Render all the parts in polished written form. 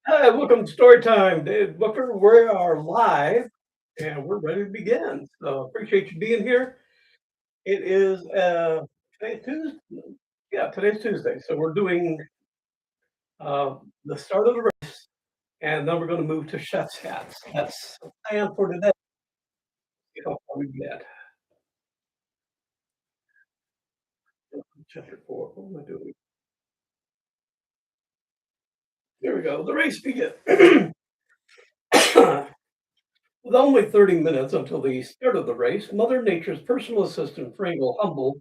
Hi, welcome to Storytime. Dave Booker, we are live and we're ready to begin. So appreciate you being here. It is today's Tuesday. Yeah, today's Tuesday. So we're doing the start of the race, and then we're going to move to chef's hats. That's the plan for today. You know, how we get. Chapter four. What am I doing? There we go. The race begins. With only 30 minutes until the start of the race, Mother Nature's personal assistant, Frangle Humble,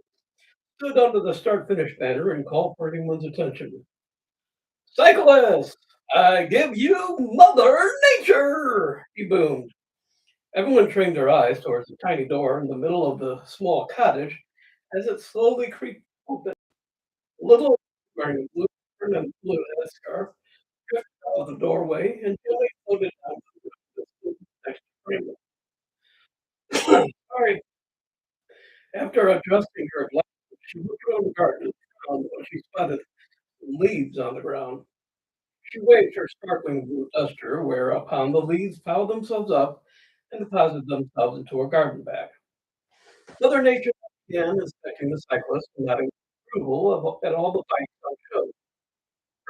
stood under the start finish banner and called for anyone's attention. Cyclists, I give you Mother Nature! He boomed. Everyone trained their eyes towards the tiny door in the middle of the small cottage as it slowly creaked open. A little wearing a blue apron and blue headscarf drifted out of the doorway and gently floated down to the stool next to Pringle. Sorry. After adjusting her glasses, she looked around the garden when she spotted leaves on the ground. She waved her sparkling blue duster, whereupon the leaves piled themselves up and deposited themselves into her garden bag. Mother Nature began inspecting the cyclist, nodding approval at all the bikes on show.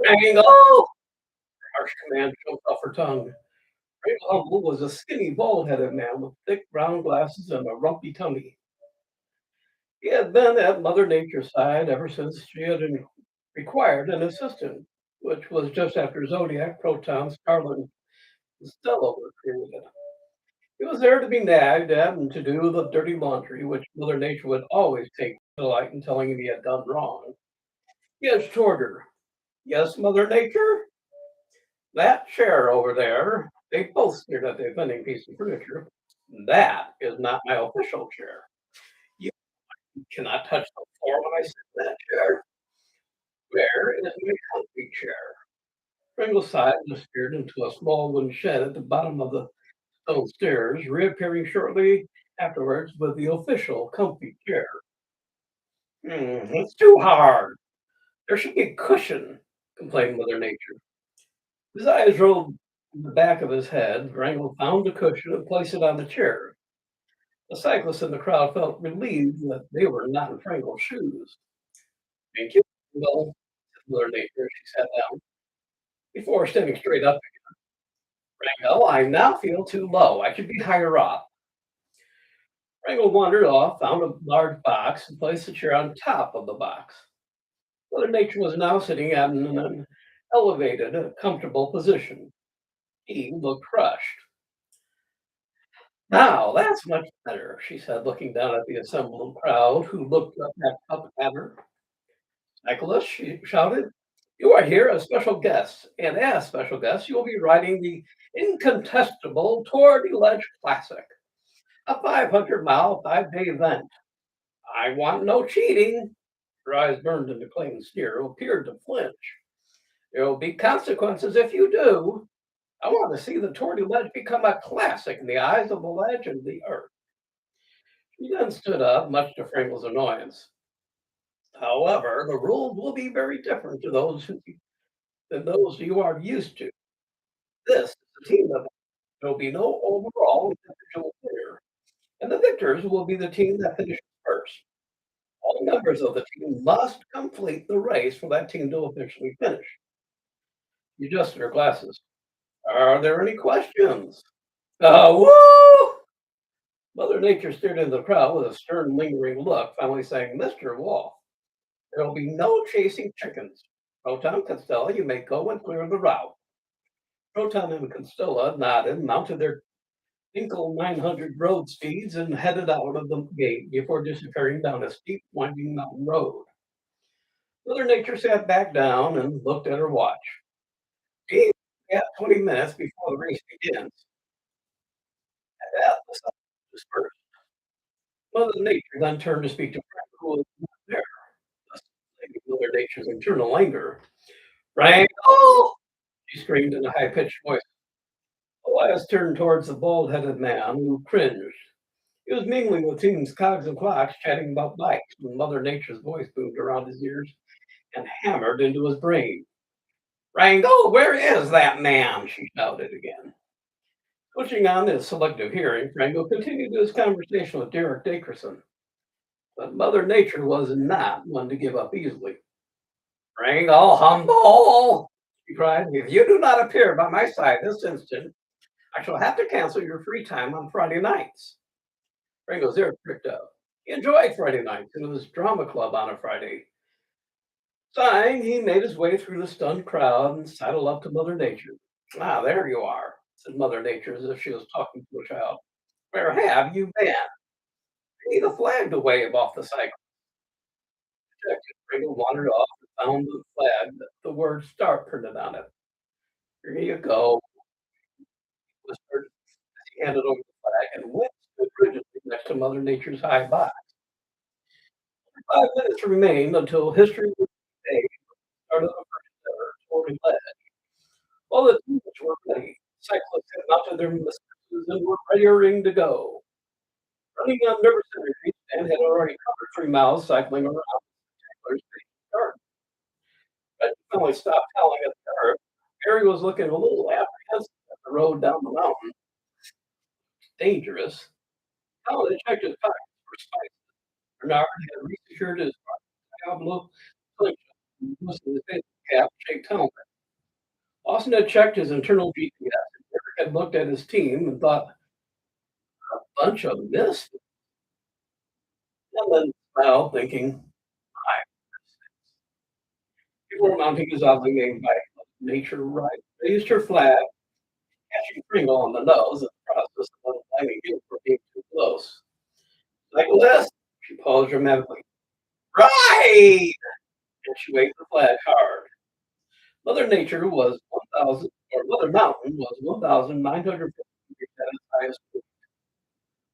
Dragging oh! Harsh command choked off her tongue. Ray Humble was a skinny, bald-headed man with thick brown glasses and a rumpy tummy. He had been at Mother Nature's side ever since she had required an assistant, which was just after Zodiac, Proton, Scarlet, and Stella were created. He was there to be nagged at and to do the dirty laundry, which Mother Nature would always take delight in telling him he had done wrong. He edged toward her. Yes, Mother Nature? That chair over there, they both stared at the offending piece of furniture. That is not my official chair. You cannot touch the floor when I sit in that chair. Where is my comfy chair? Pringle sighed and disappeared into a small wooden shed at the bottom of the stone stairs, reappearing shortly afterwards with the official comfy chair. It's too hard. There should be a cushion, complained Mother Nature. His eyes rolled in the back of his head. Wrangle found the cushion and placed it on the chair. The cyclists in the crowd felt relieved that they were not in Frangle's shoes. Thank you. Well, said Mother Nature, she sat down. Before standing straight up, Wrangle, I now feel too low. I should be higher up. Wrangle wandered off, found a large box, and placed the chair on top of the box. Mother Nature was now sitting at an elevated, comfortable position. He looked crushed. Now that's much better, she said, looking down at the assembled crowd who looked up at her. Nicholas, she shouted, you are here as special guests, and as special guests, you will be riding the incontestable Tour de Ledge Classic, a 500-mile, 5-day event. I want no cheating. Her eyes burned into Clayton's sneer, who appeared to flinch. There will be consequences if you do. I want to see the Tour de Ledge become a classic in the eyes of the ledge and the earth. She then stood up, much to Franklin's annoyance. However, the rules will be very different than those you are used to. This is a team event. There will be no overall individual winner, and the victors will be the team that finishes first. All members of the team must complete the race for that team to officially finish. She adjusted her glasses. Are there any questions? Woo! Mother Nature stared into the crowd with a stern, lingering look, finally saying, Mr. Wolf, there will be no chasing chickens. Proton, Constella, you may go and clear the route. Proton and Constella nodded, mounted their Tinkle 900 road steeds, and headed out of the gate before disappearing down a steep, winding mountain road. Mother Nature sat back down and looked at her watch. Gee, we got 20 minutes before the race begins. The sun dispersed. Mother Nature then turned to speak to Frank, who was not there, thus inflaming Mother Nature's internal anger. Frank, oh! She screamed in a high-pitched voice. Elias turned towards the bald-headed man, who cringed. He was mingling with teams Cogs and Clocks, chatting about bikes, when Mother Nature's voice boomed around his ears and hammered into his brain. Rango, where is that man? She shouted again. Pushing on his selective hearing, Rango continued his conversation with Derek Dackerson. But Mother Nature was not one to give up easily. Rango, humble! She cried. If you do not appear by my side this instant, I shall have to cancel your free time on Friday nights. Rango's ear pricked up. He enjoyed Friday nights. It was drama club on a Friday. Sighing, he made his way through the stunned crowd and sidled up to Mother Nature. Ah, there you are, said Mother Nature as if she was talking to a child. Where have you been? I need a flag to wave off the cycle. Detective Pringle wandered off and found the flag that the word start printed on it. Here you go, whispered as he handed over the flag and went stood rigidly next to Mother Nature's high box. 5 minutes remained until history would say the start of the first ever sporting leg. All the teams were ready. Cyclists had mounted their mistresses and were ready to go. Running on River Center Street, and had already covered 3 miles cycling around the start. But finally stopped howling at the curve. Harry was looking a little apprehensive at the road down the mountain. Dangerous. Howland had checked his pockets for spices. Bernard had resecured his Diablo slingshot and loosened his face cap shaped helmet. Austin had checked his internal GPS. Eric had looked at his team and thought, a bunch of misfits. And then smiled, thinking, I before mounting his oddly named bike, Nature right raised her flag, catching Pringle on the nose in the process of unblaming him for being too close. Like this, she paused dramatically. Right! And she waved the flag hard. Mother Nature was 1,000, or Mother Mountain was 1,950 meters at its highest point.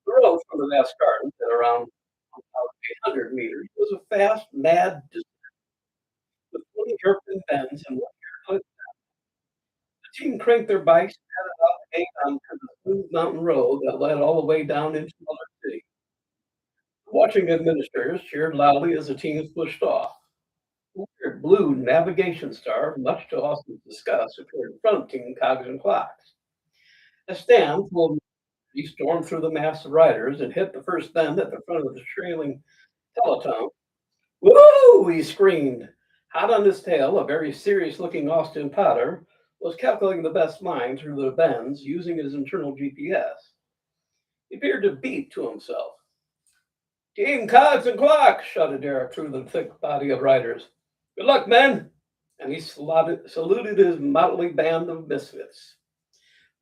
The road from the vast garden at around 1,800 meters was a fast, mad descent with 20 hairpin bends and one haircut. The team cranked their bikes and headed out the gate onto the smooth mountain road that led all the way down into Mother City. The watching administrators cheered loudly as the teams pushed off. A weird blue navigation star, much to Austin's disgust, appeared in front of Team Cogs and Clocks. A stand full of he stormed through the mass of riders and hit the first bend at the front of the trailing peloton. Woo! He screamed. Hot on his tail, a very serious looking Austin Potter was calculating the best line through the bends using his internal GPS. He appeared to beat to himself. Team Cogs and Clocks, shouted Derek through the thick body of riders. Good luck, men! And he saluted his motley band of misfits.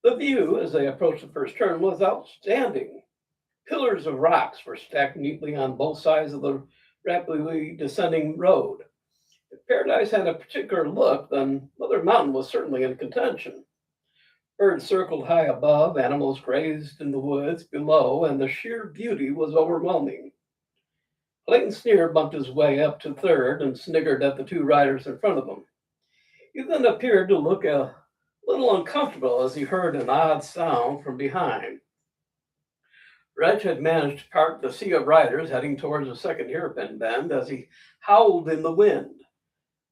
The view as they approached the first turn was outstanding. Pillars of rocks were stacked neatly on both sides of the rapidly descending road. If Paradise had a particular look, then Mother Mountain was certainly in contention. Birds circled high above, animals grazed in the woods below, and the sheer beauty was overwhelming. Clayton Sneer bumped his way up to third and sniggered at the 2 riders in front of him. He then appeared to look a little uncomfortable as he heard an odd sound from behind. Reg had managed to part the sea of riders heading towards the second hairpin bend as he howled in the wind.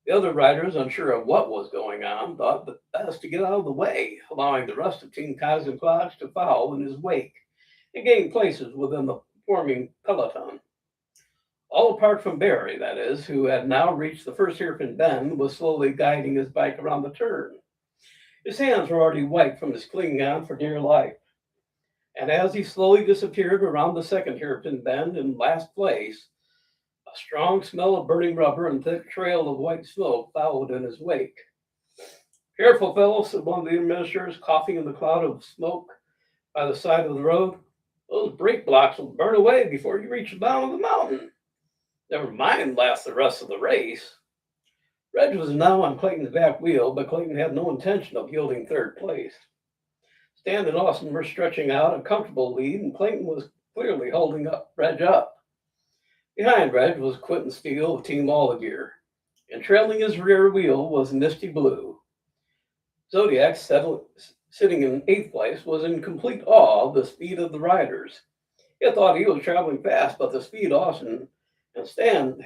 The other riders, unsure of what was going on, thought it best to get out of the way, allowing the rest of Team Cogs and Clocks to follow in his wake and gain places within the forming peloton. All apart from Barry, that is, who had now reached the first hairpin bend, was slowly guiding his bike around the turn. His hands were already white from his clinging on for dear life. And as he slowly disappeared around the second hairpin bend in last place, a strong smell of burning rubber and thick trail of white smoke followed in his wake. Careful, fellow, said one of the administrators, coughing in the cloud of smoke by the side of the road. Those brake blocks will burn away before you reach the bottom of the mountain. Never mind last the rest of the race. Reg was now on Clayton's back wheel, but Clayton had no intention of yielding third place. Stan and Austin were stretching out a comfortable lead, and Clayton was clearly holding Reg up. Behind Reg was Quentin Steele of Team Allagear, and trailing his rear wheel was Misty Blue. Zodiac, sitting in 8th place, was in complete awe of the speed of the riders. He thought he was traveling fast, but the speed Austin and Stan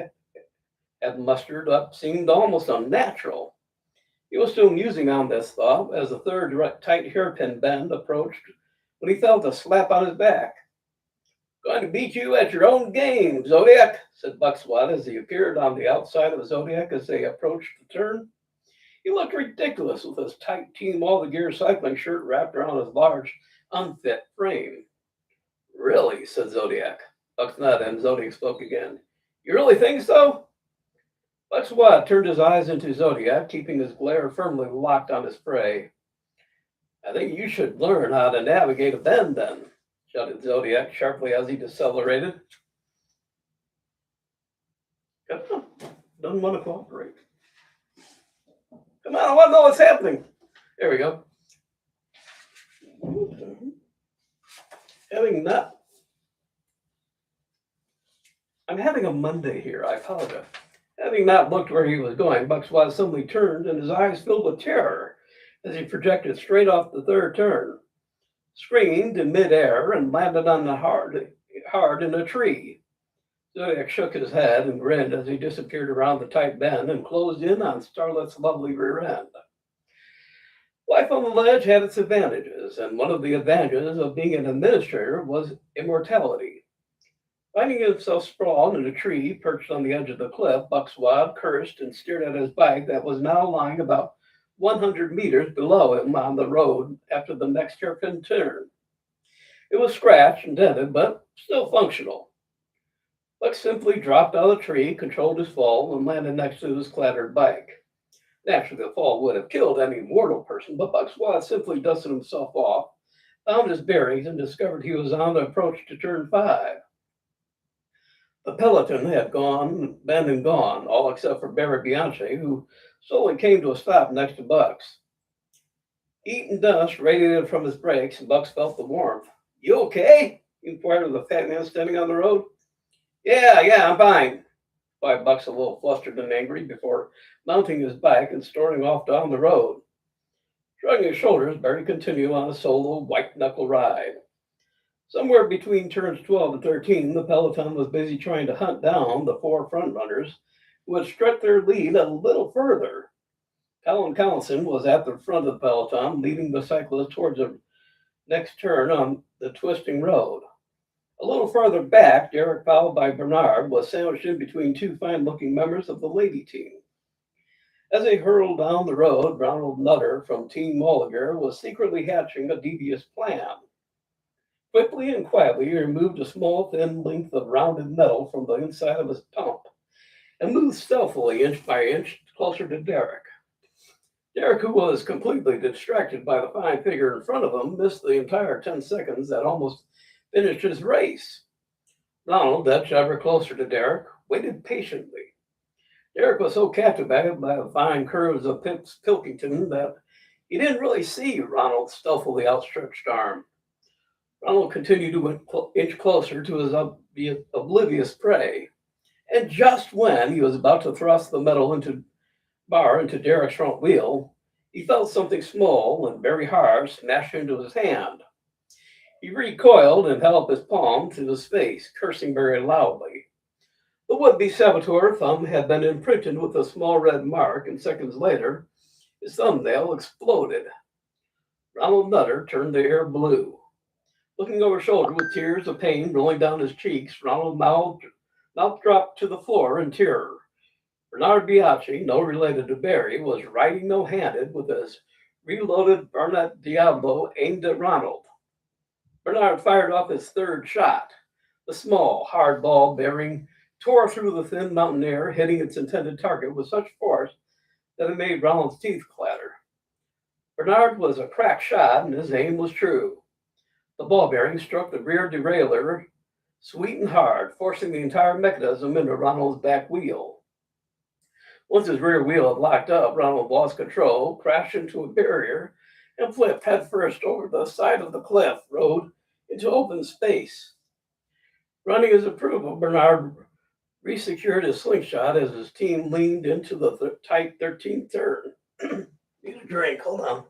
had mustered up seemed almost unnatural. He was still musing on this thought as the third tight hairpin bend approached when he felt a slap on his back. Going to beat you at your own game, Zodiac, said Bucks Wad as he appeared on the outside of Zodiac as they approached the turn. He looked ridiculous with his tight Team All the Gear cycling shirt wrapped around his large, unfit frame. Really, said Zodiac. Bucks nodded and Zodiac spoke again. You really think so? Bucks Wad turned his eyes into Zodiac, keeping his glare firmly locked on his prey. I think you should learn how to navigate a bend then, shouted Zodiac sharply as he decelerated. Come on, doesn't want to cooperate. Come on, I want to know what's happening. There we go. Having not, I'm having a Monday here. I apologize. Having not looked where he was going, Bucks Wad suddenly turned, and his eyes filled with terror as he projected straight off the third turn, screamed in midair, and landed on the hard in a tree. Zodiac shook his head and grinned as he disappeared around the tight bend and closed in on Starlet's lovely rear end. Life on the ledge had its advantages, and one of the advantages of being an administrator was immortality. Finding himself sprawled in a tree perched on the edge of the cliff, Bucks Wad cursed and stared at his bike that was now lying about 100 meters below him on the road after the next hairpin turn. It was scratched and dented, but still functional. Buck simply dropped out of the tree, controlled his fall, and landed next to his clattered bike. Naturally, the fall would have killed any mortal person, but Buck Wad simply dusted himself off, found his bearings, and discovered he was on the approach to turn 5. The peloton had been and gone, all except for Barry Bianchi, who slowly came to a stop next to Bucks. Heat and dust radiated from his brakes, and Bucks felt the warmth. You okay? He inquired of the fat man standing on the road. Yeah, I'm fine, replied Bucks, a little flustered and angry, before mounting his bike and starting off down the road. Shrugging his shoulders, Barry continued on a solo white-knuckle ride. Somewhere between turns 12 and 13, the peloton was busy trying to hunt down the 4 front runners who had stretched their lead a little further. Colin Collison was at the front of the peloton, leading the cyclist towards the next turn on the twisting road. A little farther back, Derek, followed by Bernard, was sandwiched in between 2 fine-looking members of the lady team. As they hurtled down the road, Ronald Nutter from Team Mulligar was secretly hatching a devious plan. Quickly and quietly, he removed a small, thin length of rounded metal from the inside of his pump and moved stealthily, inch by inch, closer to Derek. Derek, who was completely distracted by the fine figure in front of him, missed the entire 10 seconds that almost finished his race. Ronald, edged ever closer to Derek, waited patiently. Derek was so captivated by the fine curves of Pilkington that he didn't really see Ronald's stealthily outstretched arm. Ronald continued to inch closer to his oblivious prey, and just when he was about to thrust the metal into Derek's front wheel, he felt something small and very hard smash into his hand. He recoiled and held up his palm to his face, cursing very loudly. The would-be saboteur thumb had been imprinted with a small red mark, and seconds later, his thumbnail exploded. Ronald Nutter turned the air blue. Looking over his shoulder with tears of pain rolling down his cheeks, Ronald mouth dropped to the floor in terror. Bernard Bianchi, no related to Barry, was riding no-handed with his reloaded Barnett Diablo aimed at Ronald. Bernard fired off his third shot. The small, hard ball bearing tore through the thin mountain air, hitting its intended target with such force that it made Ronald's teeth clatter. Bernard was a crack shot, and his aim was true. The ball bearing struck the rear derailleur sweet and hard, forcing the entire mechanism into Ronald's back wheel. Once his rear wheel had locked up, Ronald lost control, crashed into a barrier, and flipped headfirst over the side of the cliff road into open space. Running his approval, Bernard resecured his slingshot as his team leaned into the tight 13th turn. Need a drink, hold on.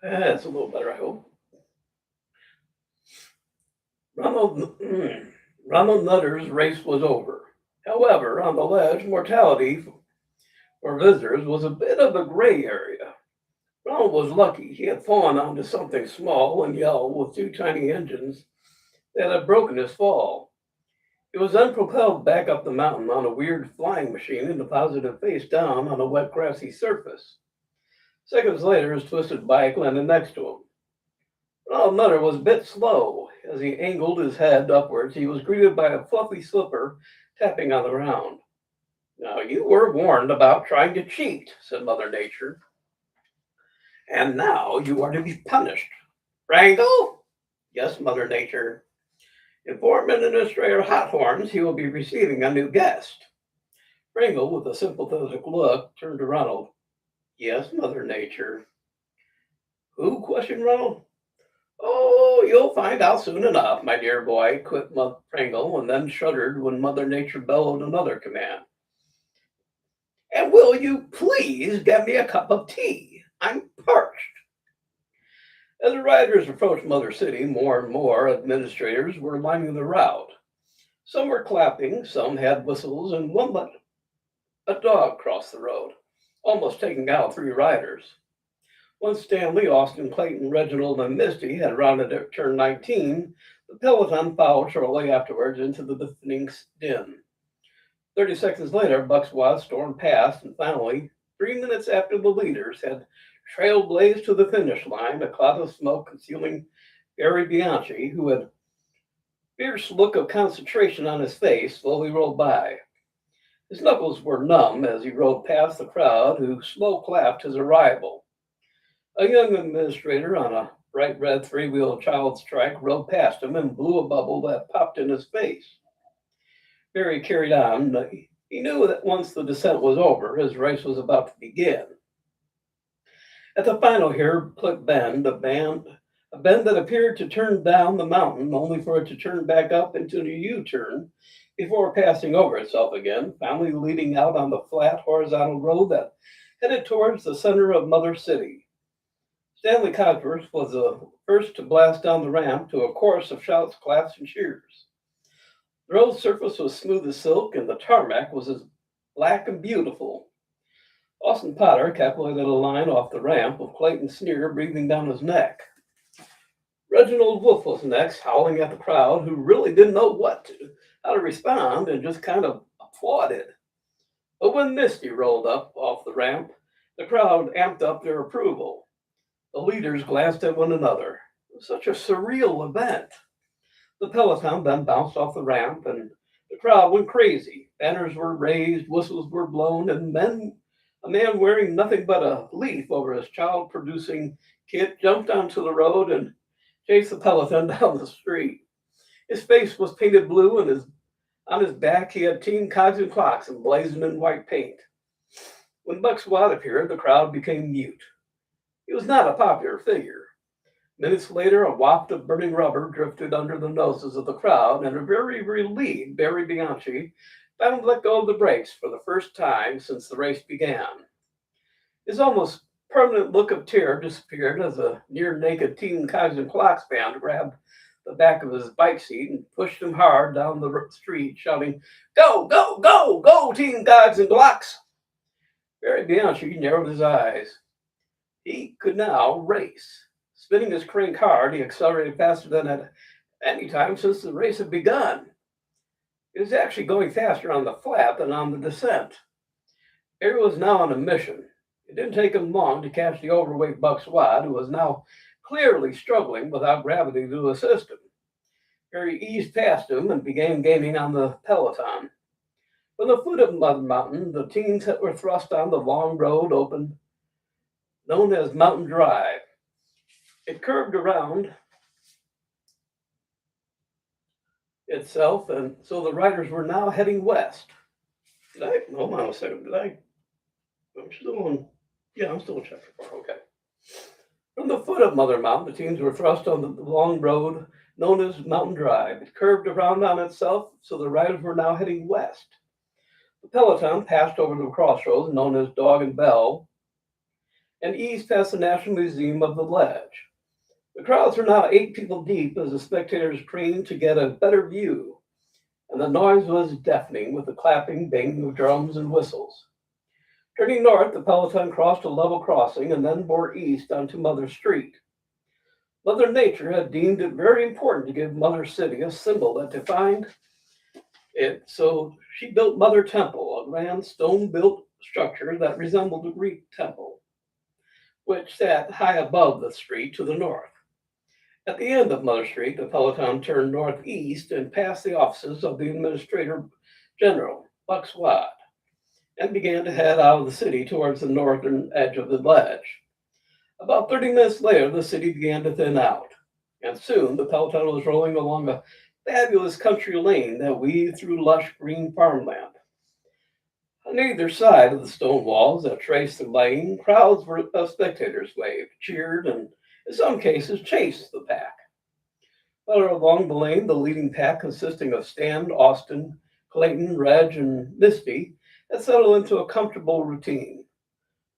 That's a little better, I hope. Ronald Ronald Nutter's race was over. However, on the ledge, mortality for visitors was a bit of a gray area. Ronald was lucky. He had fallen onto something small and yellow with two tiny engines that had broken his fall. It was then propelled back up the mountain on a weird flying machine and deposited face down on a wet, grassy surface. Seconds later, his twisted bike landed next to him. Ronald Nutter was a bit slow. As he angled his head upwards, he was greeted by a fluffy slipper tapping on the ground. Now, you were warned about trying to cheat, said Mother Nature, and now you are to be punished. Wrangle? Yes, Mother Nature. Inform Administrator Hothorns he will be receiving a new guest. Pringle, with a sympathetic look, turned to Ronald. Yes, Mother Nature. Who? Questioned Ronald. Oh, you'll find out soon enough, my dear boy, quipped Pringle, and then shuddered when Mother Nature bellowed another command. And will you please get me a cup of tea? I'm parched. As the riders approached Mother City, more and more administrators were lining the route. Some were clapping, some had whistles, and one let a dog cross the road, almost taking out three riders. Once Stanley, Austin, Clayton, Reginald, and Misty had rounded to turn 19, the peloton followed shortly afterwards into the deafening din. 30 seconds later, Bucks Wad stormed past, and finally, 3 minutes after the leaders had trailblazed to the finish line, a cloud of smoke concealing Barry Bianchi, who had a fierce look of concentration on his face, slowly rolled by. His knuckles were numb as he rode past the crowd, who slow clapped his arrival. A young administrator on a bright red three-wheeled child's trike rode past him and blew a bubble that popped in his face. Barry carried on. He knew that once the descent was over, his race was about to begin. At the final hair-clip bend, a bend that appeared to turn down the mountain, only for it to turn back up into a U-turn before passing over itself again, finally leading out on the flat, horizontal road that headed towards the center of Mother City. Stanley Cogsworth was the first to blast down the ramp to a chorus of shouts, claps, and cheers. The road surface was smooth as silk, and the tarmac was as black and beautiful. Austin Potter calculated a line off the ramp, with Clayton Sneer breathing down his neck. Reginald Wolfe was next, howling at the crowd, who really didn't know how to respond, and just kind of applauded. But when Misty rolled up off the ramp, the crowd amped up their approval. The leaders glanced at one another. It was such a surreal event. The peloton then bounced off the ramp, and the crowd went crazy. Banners were raised, whistles were blown, and a man wearing nothing but a leaf over his child-producing kit jumped onto the road and chased the peloton down the street. His face was painted blue, and on his back he had Team Cogs and Clocks emblazoned in white paint. When Bucks Wad appeared, the crowd became mute. He was not a popular figure. Minutes later, a waft of burning rubber drifted under the noses of the crowd, and a very relieved Barry Bianchi found let go of the brakes for the first time since the race began. His almost permanent look of terror disappeared as a near-naked Team Cogs and Clocks band grabbed the back of his bike seat and pushed him hard down the street, shouting, "Go, go, go, go, Team Cogs and Clocks!" Barry Bianchi narrowed his eyes. He could now race. Spinning his crank hard, he accelerated faster than at any time since the race had begun. He was actually going faster on the flat than on the descent. Barry was now on a mission. It didn't take him long to catch the overweight Bucks Wad, who was now clearly struggling without gravity to assist him. Barry eased past him and began gaining on the peloton. From the foot of Mud Mountain, the teams that were thrust on the long road opened, known as Mountain Drive. It curved around itself, and so the riders were now heading west. Hold on a second. I'm still on. Yeah, I'm still in chapter 4. Okay. From the foot of Mother Mountain, the teams were thrust on the long road known as Mountain Drive. It curved around on itself, so the riders were now heading west. The peloton passed over the crossroads known as Dog and Bell and eased past the National Museum of the Ledge. The crowds were now 8 people deep as the spectators craned to get a better view. and the noise was deafening with the clapping, banging of drums and whistles. Turning north, the peloton crossed a level crossing and then bore east onto Mother Street. Mother Nature had deemed it very important to give Mother City a symbol that defined it, so she built Mother Temple, a grand stone built structure that resembled a Greek temple, which sat high above the street to the north. At the end of Mother Street, the peloton turned northeast and passed the offices of the Administrator General, Bucks Wad, and began to head out of the city towards the northern edge of the ledge. About 30 minutes later, the city began to thin out, and soon the peloton was rolling along a fabulous country lane that weaved through lush green farmland. On either side of the stone walls that traced the lane, crowds of spectators waved, cheered, and in some cases chased the pack. Further along the lane, the leading pack, consisting of Stan, Austin, Clayton, Reg, and Misty, had settled into a comfortable routine.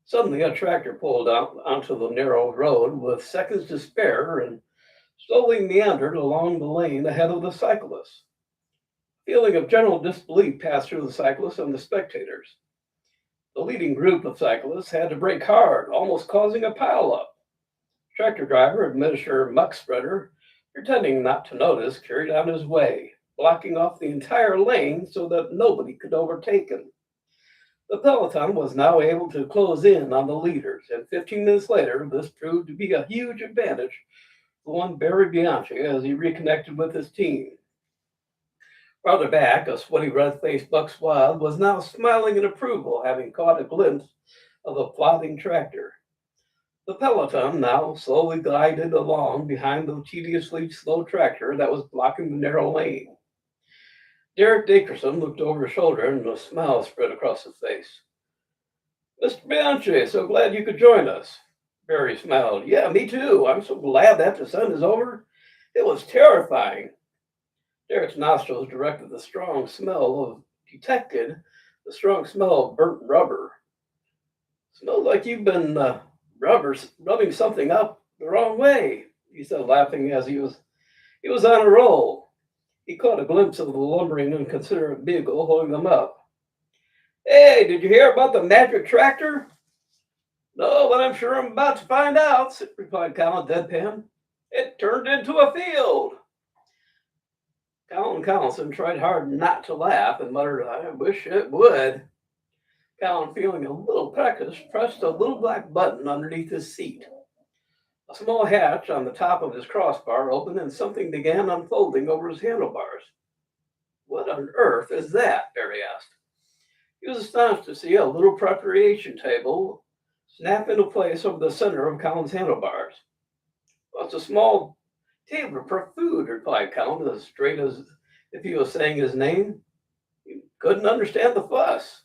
Suddenly, a tractor pulled out onto the narrow road with seconds to spare and slowly meandered along the lane ahead of the cyclists. A feeling of general disbelief passed through the cyclists and the spectators. The leading group of cyclists had to brake hard, almost causing a pileup. Tractor driver and miniature muck spreader, pretending not to notice, carried on his way, blocking off the entire lane so that nobody could overtake him. The peloton was now able to close in on the leaders, and 15 minutes later, this proved to be a huge advantage for one Barry Bianchi as he reconnected with his team. Farther back, a sweaty, red-faced Bucks Wad was now smiling in approval, having caught a glimpse of the plodding tractor. The peloton now slowly glided along behind the tediously slow tractor that was blocking the narrow lane. Derek Dickerson looked over his shoulder and a smile spread across his face. "Mr. Bianchi, so glad you could join us." Barry smiled. "Yeah, me too. I'm so glad that descent is over. It was terrifying." Derek's nostrils detected the strong smell of burnt rubber. "Smells like you've been rubbing something up the wrong way," he said, laughing as he was on a roll. He caught a glimpse of the lumbering and considerate vehicle holding them up. "Hey, did you hear about the magic tractor?" "No, but I'm sure I'm about to find out," replied Colin deadpan. "It turned into a field." Colin Collinson tried hard not to laugh and muttered, "I wish it would." Colin, feeling a little peckish, pressed a little black button underneath his seat. A small hatch on the top of his crossbar opened and something began unfolding over his handlebars. "What on earth is that?" Barry asked. He was astonished to see a little preparation table snap into place over the center of Colin's handlebars. "Well, it's a small table for food," replied Colin, as straight as if he was saying his name. He couldn't understand the fuss.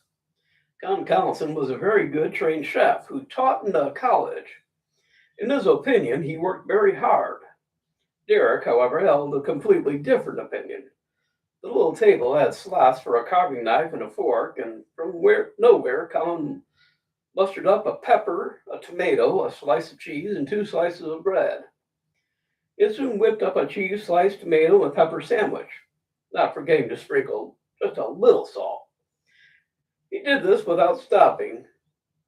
Colin Collinson was a very good trained chef who taught in a college. In his opinion, he worked very hard. Derek, however, held a completely different opinion. The little table had slots for a carving knife and a fork, and from nowhere, Colin mustered up a pepper, a tomato, a slice of cheese, and 2 slices of bread. He soon whipped up a cheese slice, tomato, and pepper sandwich, not forgetting to sprinkle just a little salt. He did this without stopping,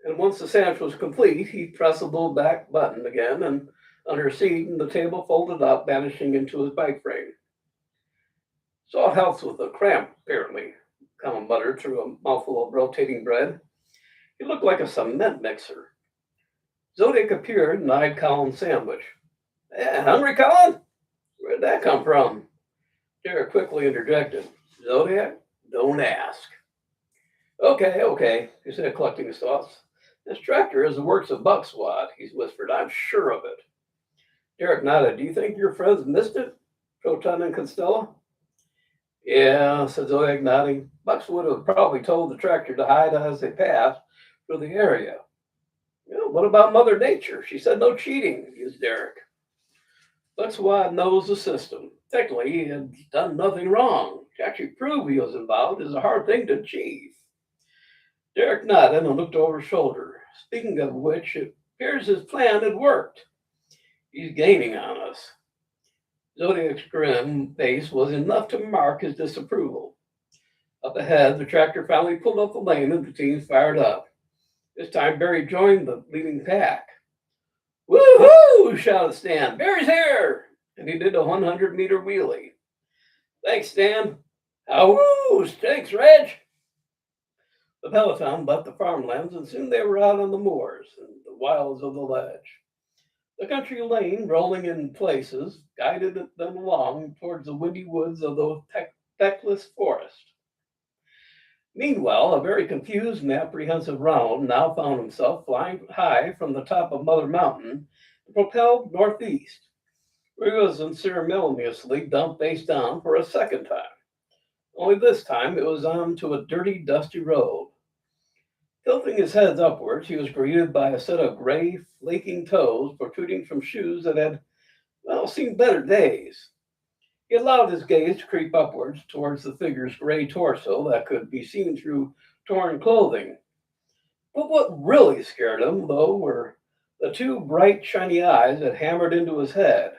and once the sandwich was complete, he pressed the little back button again, and under his seat, and the table folded up, vanishing into his bike frame. "So it helps with the cramp, apparently," Colin muttered through a mouthful of rotating bread. He looked like a cement mixer. Zodiac appeared and eyed Colin's sandwich. Hungry, Colin? Where'd that come from?" Derek quickly interjected. "Zodiac, don't ask." Okay, he said, collecting his thoughts. "This tractor is the works of Bucks Wad," he whispered. "I'm sure of it." Derek nodded. "Do you think your friends missed it, Proton and Constella?" "Yeah," said Zodiac, nodding. "Bucks would have probably told the tractor to hide as they passed through the area." "What about Mother Nature? She said no cheating," mused Derek. "Bucks Wad knows the system. Technically, he had done nothing wrong. To actually prove he was involved is a hard thing to achieve." Derek nodded and looked over his shoulder. "Speaking of which, it appears his plan had worked. He's gaining on us." Zodiac's grim face was enough to mark his disapproval. Up ahead, the tractor finally pulled up the lane and the team fired up. This time, Barry joined the leading pack. Woohoo! Shouted Stan. Barry's here! And he did a 100-meter wheelie. Thanks, Stan. Ahoo! Thanks, Reg. The peloton left the farmlands, and soon they were out on the moors and the wilds of the ledge. The country lane, rolling in places, guided them along towards the windy woods of the feckless forest. Meanwhile, a very confused and apprehensive Ronald now found himself flying high from the top of Mother Mountain, propelled northeast, where he was unceremoniously dumped face down for a second time. Only this time it was on to a dirty, dusty road. Tilting his head upwards, he was greeted by a set of gray, flaking toes protruding from shoes that had, well, seen better days. He allowed his gaze to creep upwards towards the figure's gray torso that could be seen through torn clothing. But what really scared him, though, were the two bright, shiny eyes that hammered into his head.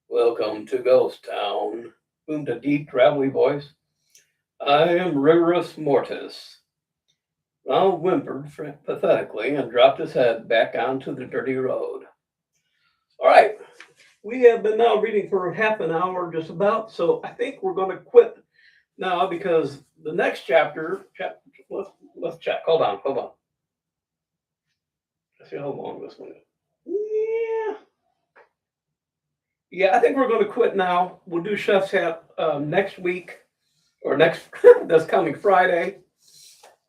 Welcome to Ghost Town, boomed a deep, gravelly voice. I am rigorous Mortise. Ronald whimpered pathetically and dropped his head back onto the dirty road. All right, we have been now reading for half an hour just about, so I think we're going to quit now because the next chapter, let's check. Hold on. Let's see how long this one is. Yeah, I think we're going to quit now. We'll do Chef's Hat next week or this coming Friday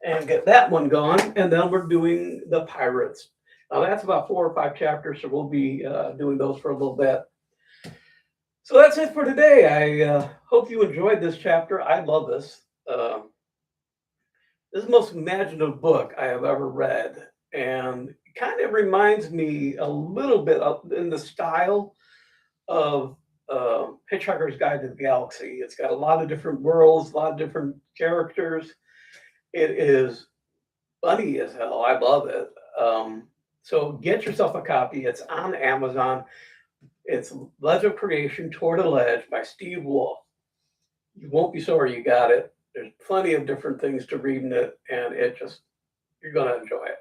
and get that one gone. And then we're doing the Pirates. Now that's about 4 or 5 chapters, so we'll be doing those for a little bit. So that's it for today. I hope you enjoyed this chapter. I love this. This is the most imaginative book I have ever read. And it kind of reminds me a little bit in the style of Hitchhiker's Guide to the Galaxy. It's got a lot of different worlds, a lot of different characters. It is funny as hell. I love it. So get yourself a copy. It's on Amazon. It's Ledge of Creation, Toward a Ledge by Steve Wolf. You won't be sorry you got it. There's plenty of different things to read in it, and you're going to enjoy it.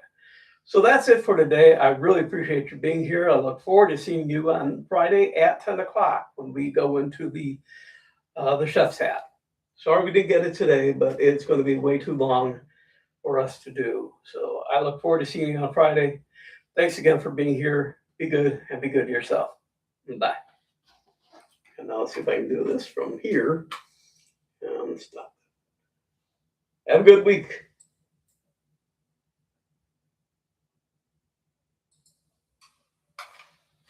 So that's it for today. I really appreciate you being here. I look forward to seeing you on Friday at 10 o'clock when we go into the Chef's Hat. Sorry we didn't get it today, but it's going to be way too long for us to do. So I look forward to seeing you on Friday. Thanks again for being here. Be good and be good to yourself. Bye. And now let's see if I can do this from here and stop. Have a good week.